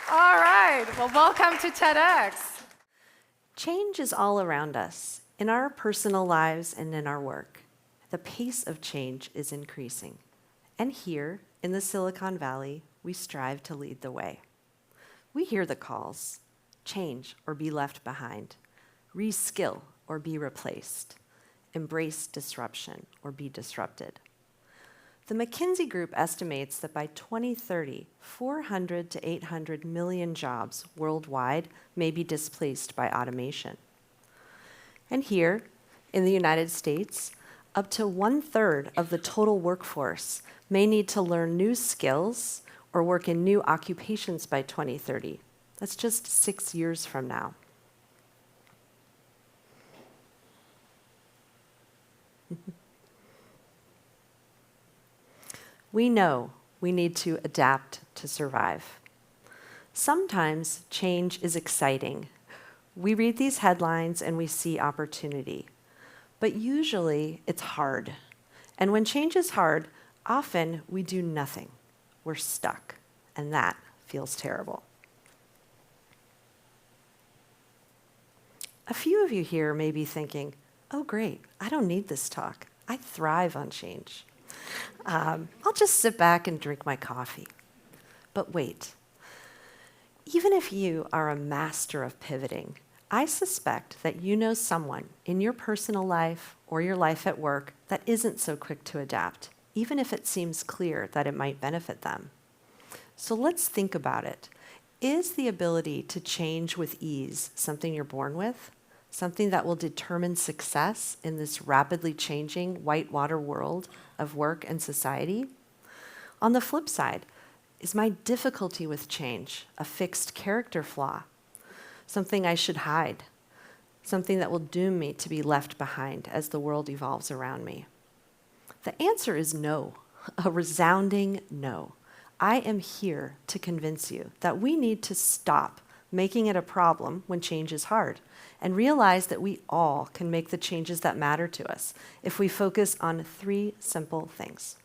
All right, well, welcome to TEDx. Change is all around us, in our personal lives and in our work. The pace of change is increasing. And here, in the Silicon Valley, we strive to lead the way. We hear the calls: change or be left behind, reskill or be replaced, embrace disruption or be disrupted. The McKinsey Group estimates that by 2030, 400 to 800 million jobs worldwide may be displaced by automation. And here, in the United States, up to 1/3 of the total workforce may need to learn new skills or work in new occupations by 2030. That's just 6 years from now. We know we need to adapt to survive. Sometimes change is exciting. We read these headlines and we see opportunity. But usually it's hard. And when change is hard, often we do nothing. We're stuck. And that feels terrible. A few of you here may be thinking, oh great, I don't need this talk. I thrive on change. I'll just sit back and drink my coffee. But wait, even if you are a master of pivoting, I suspect that you know someone in your personal life or your life at work that isn't so quick to adapt, even if it seems clear that it might benefit them. So let's think about it. Is the ability to change with ease something you're born with? Something that will determine success in this rapidly changing whitewater world of work and society? On the flip side, is my difficulty with change a fixed character flaw? Something I should hide? Something that will doom me to be left behind as the world evolves around me? The answer is no, a resounding no. I am here to convince you that we need to stop making it a problem when change is hard, and realize that we all can make the changes that matter to us if we focus on 3 simple things.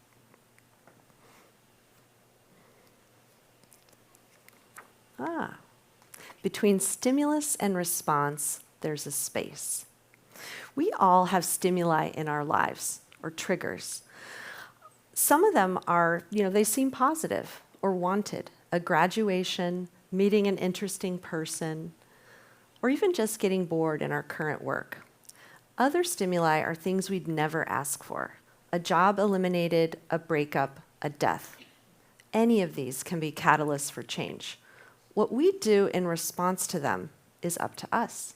Between stimulus and response, there's a space. We all have stimuli in our lives, or triggers. Some of them are, they seem positive or wanted. A graduation, meeting an interesting person, or even just getting bored in our current work. Other stimuli are things we'd never ask for. A job eliminated, a breakup, a death. Any of these can be catalysts for change. What we do in response to them is up to us.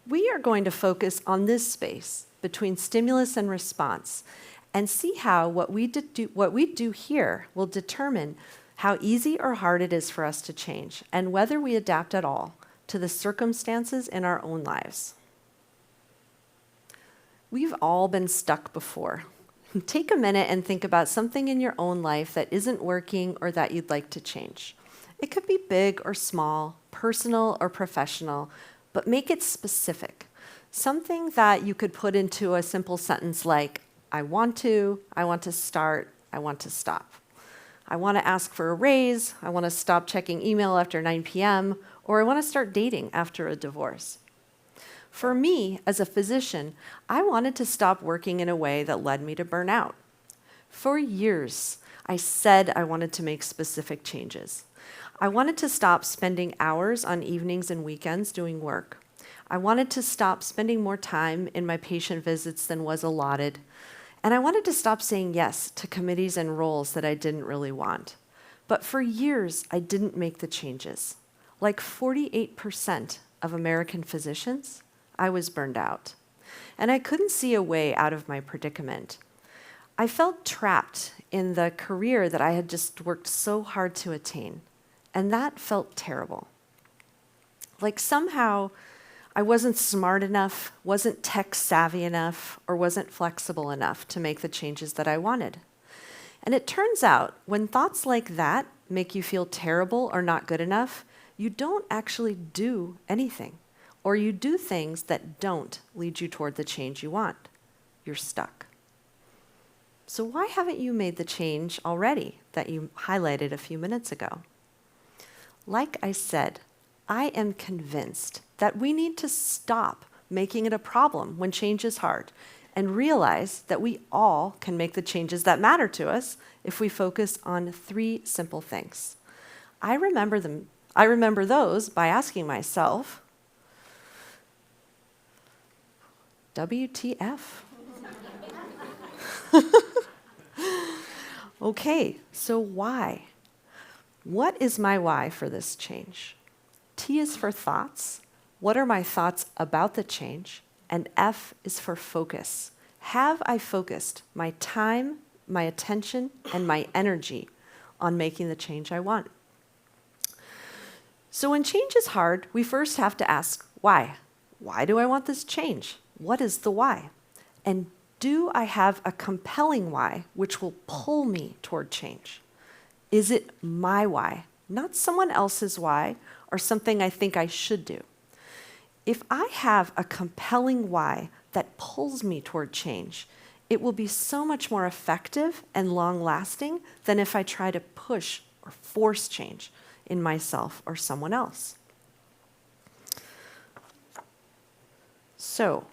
We are going to focus on this space between stimulus and response and see how what we do here will determine how easy or hard it is for us to change, and whether we adapt at all to the circumstances in our own lives. We've all been stuck before. Take a minute and think about something in your own life that isn't working or that you'd like to change. It could be big or small, personal or professional, but make it specific. Something that you could put into a simple sentence like, I want to start, I want to stop. I want to ask for a raise, I want to stop checking email after 9 p.m., or I want to start dating after a divorce. For me, as a physician, I wanted to stop working in a way that led me to burnout. For years, I said I wanted to make specific changes. I wanted to stop spending hours on evenings and weekends doing work. I wanted to stop spending more time in my patient visits than was allotted. And I wanted to stop saying yes to committees and roles that I didn't really want. But for years, I didn't make the changes. Like 48% of American physicians, I was burned out. And I couldn't see a way out of my predicament. I felt trapped in the career that I had just worked so hard to attain. And that felt terrible. Like somehow, I wasn't smart enough, wasn't tech savvy enough, or wasn't flexible enough to make the changes that I wanted. And it turns out, when thoughts like that make you feel terrible or not good enough, you don't actually do anything, or you do things that don't lead you toward the change you want. You're stuck. So why haven't you made the change already that you highlighted a few minutes ago? Like I said, I am convinced that we need to stop making it a problem when change is hard and realize that we all can make the changes that matter to us if we focus on 3 simple things. I remember those by asking myself, WTF? Okay, so why? What is my why for this change? T is for thoughts. What are my thoughts about the change? And F is for focus. Have I focused my time, my attention, and my energy on making the change I want? So when change is hard, we first have to ask, why? Why do I want this change? What is the why? And do I have a compelling why which will pull me toward change? Is it my why, not someone else's why or something I think I should do? If I have a compelling why that pulls me toward change, it will be so much more effective and long-lasting than if I try to push or force change in myself or someone else. So,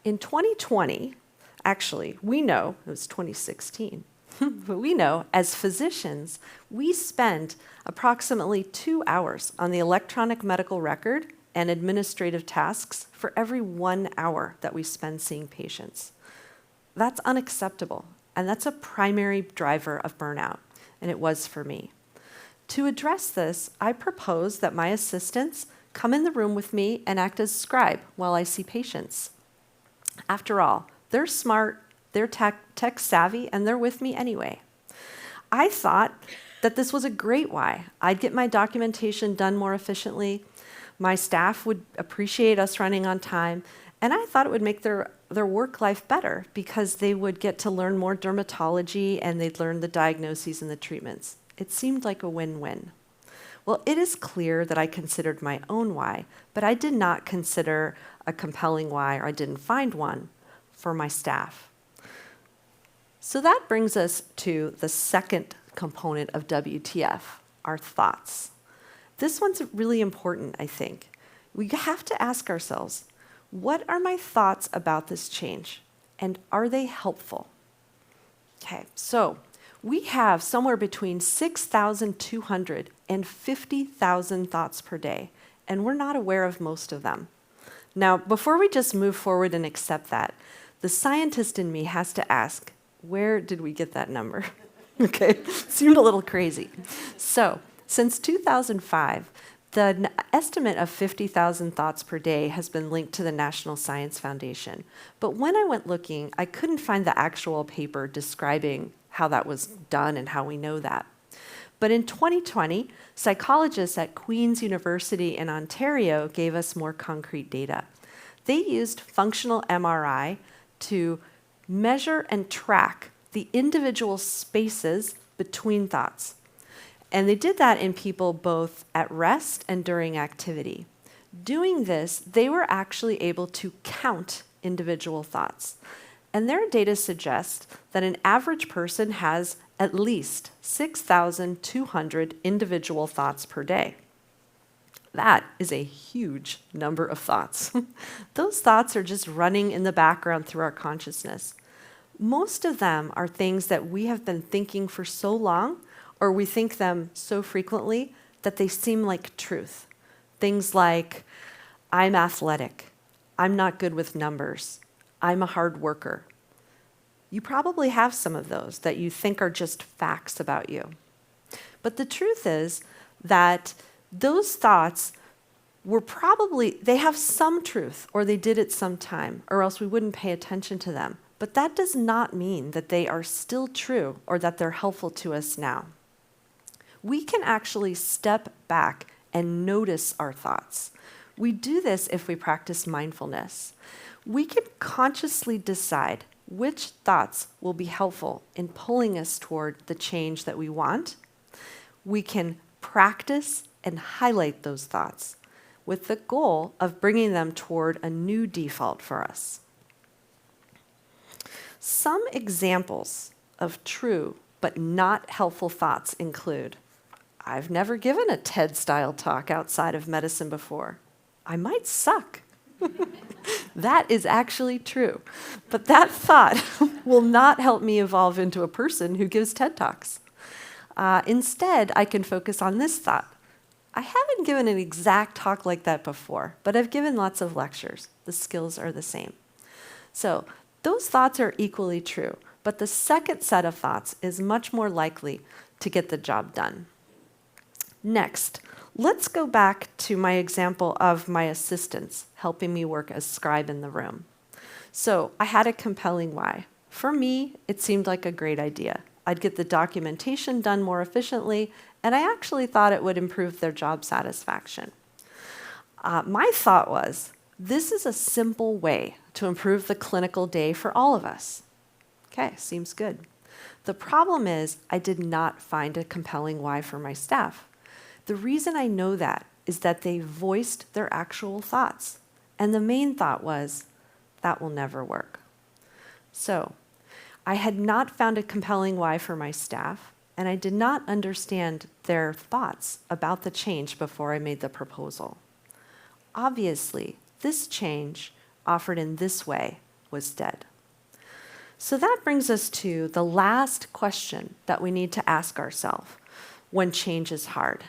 in 2020, actually, we know, it was 2016, but we know as physicians, we spend approximately 2 hours on the electronic medical record and administrative tasks for every 1 hour that we spend seeing patients. That's unacceptable, and that's a primary driver of burnout, and it was for me. To address this, I propose that my assistants come in the room with me and act as scribe while I see patients. After all, they're smart, they're tech savvy, and they're with me anyway. I thought that this was a great why. I'd get my documentation done more efficiently, my staff would appreciate us running on time, and I thought it would make their work life better because they would get to learn more dermatology and they'd learn the diagnoses and the treatments. It seemed like a win-win. Well, it is clear that I considered my own why, but I did not consider a compelling why, or I didn't find one for my staff. So that brings us to the second component of WTF, our thoughts. This one's really important, I think. We have to ask ourselves, what are my thoughts about this change? And are they helpful? Okay, so we have somewhere between 6,200 and 50,000 thoughts per day, and we're not aware of most of them. Now, before we just move forward and accept that, the scientist in me has to ask, where did we get that number? Okay, seemed a little crazy. So, since 2005, the estimate of 50,000 thoughts per day has been linked to the National Science Foundation. But when I went looking, I couldn't find the actual paper describing how that was done and how we know that. But in 2020, psychologists at Queen's University in Ontario gave us more concrete data. They used functional MRI to measure and track the individual spaces between thoughts. And they did that in people both at rest and during activity. Doing this, they were actually able to count individual thoughts. And their data suggests that an average person has at least 6,200 individual thoughts per day. That is a huge number of thoughts. Those thoughts are just running in the background through our consciousness. Most of them are things that we have been thinking for so long, or we think them so frequently that they seem like truth. Things like, I'm athletic, I'm not good with numbers, I'm a hard worker. You probably have some of those that you think are just facts about you. But the truth is that those thoughts they have some truth, or they did at some time, or else we wouldn't pay attention to them. But that does not mean that they are still true or that they're helpful to us now. We can actually step back and notice our thoughts. We do this if we practice mindfulness. We can consciously decide which thoughts will be helpful in pulling us toward the change that we want. We can practice and highlight those thoughts with the goal of bringing them toward a new default for us. Some examples of true but not helpful thoughts include, I've never given a TED-style talk outside of medicine before. I might suck. That is actually true. But that thought will not help me evolve into a person who gives TED Talks. Instead, I can focus on this thought. I haven't given an exact talk like that before, but I've given lots of lectures. The skills are the same. So those thoughts are equally true, but the second set of thoughts is much more likely to get the job done. Next, let's go back to my example of my assistants helping me work as scribe in the room. So I had a compelling why. For me, it seemed like a great idea. I'd get the documentation done more efficiently, and I actually thought it would improve their job satisfaction. My thought was, this is a simple way to improve the clinical day for all of us. Okay, seems good. The problem is, I did not find a compelling why for my staff. The reason I know that is that they voiced their actual thoughts. And the main thought was, that will never work. So, I had not found a compelling why for my staff, and I did not understand their thoughts about the change before I made the proposal. Obviously, this change, offered in this way, was dead. So that brings us to the last question that we need to ask ourselves when change is hard.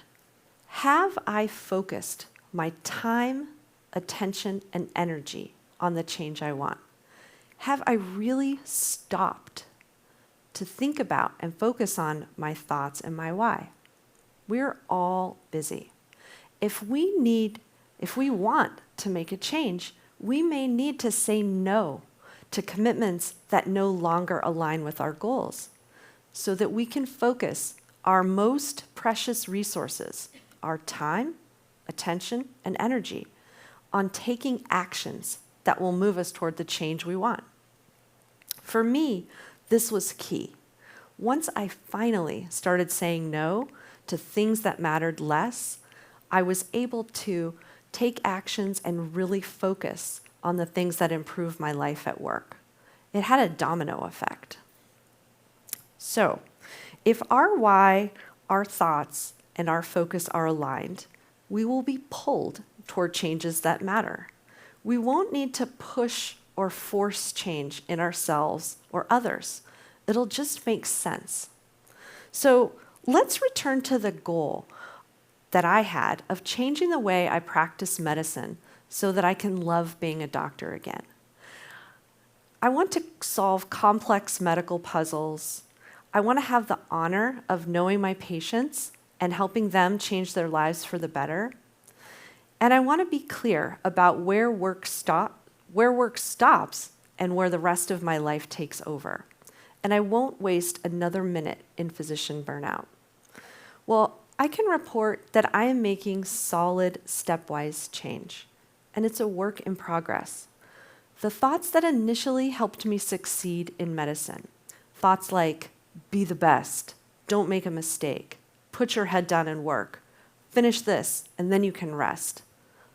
Have I focused my time, attention, and energy on the change I want? Have I really stopped to think about and focus on my thoughts and my why? We're all busy. If we want to make a change, we may need to say no to commitments that no longer align with our goals so that we can focus our most precious resources, our time, attention, and energy, on taking actions that will move us toward the change we want. For me, this was key. Once I finally started saying no to things that mattered less, I was able to take actions and really focus on the things that improve my life at work. It had a domino effect. So, if our why, our thoughts, and our focus are aligned, we will be pulled toward changes that matter. We won't need to push or force change in ourselves or others. It'll just make sense. So let's return to the goal that I had of changing the way I practice medicine so that I can love being a doctor again. I want to solve complex medical puzzles. I want to have the honor of knowing my patients and helping them change their lives for the better. And I want to be clear about where work stops and where the rest of my life takes over. And I won't waste another minute in physician burnout. Well, I can report that I am making solid stepwise change, and it's a work in progress. The thoughts that initially helped me succeed in medicine, thoughts like, be the best, don't make a mistake, put your head down and work, finish this, and then you can rest.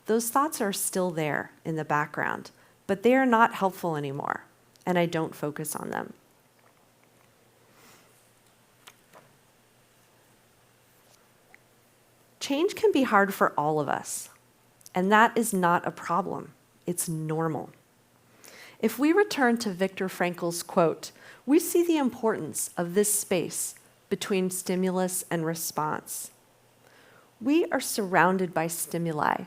Those thoughts are still there in the background, but they are not helpful anymore, and I don't focus on them. Change can be hard for all of us, and that is not a problem. It's normal. If we return to Viktor Frankl's quote, we see the importance of this space between stimulus and response. We are surrounded by stimuli,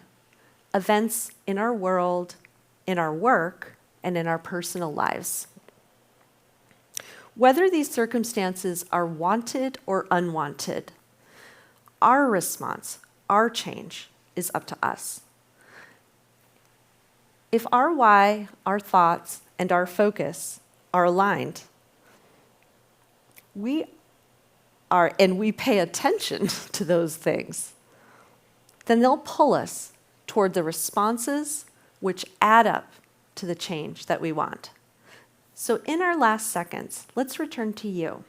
events in our world, in our work, and in our personal lives. Whether these circumstances are wanted or unwanted, our response, our change, is up to us. If our why, our thoughts, and our focus are aligned, we pay attention to those things, then they'll pull us toward the responses which add up to the change that we want. So in our last seconds, let's return to you.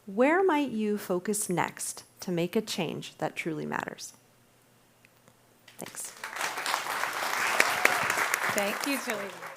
Where might you focus next to make a change that truly matters? Thanks. Thank you, Julie.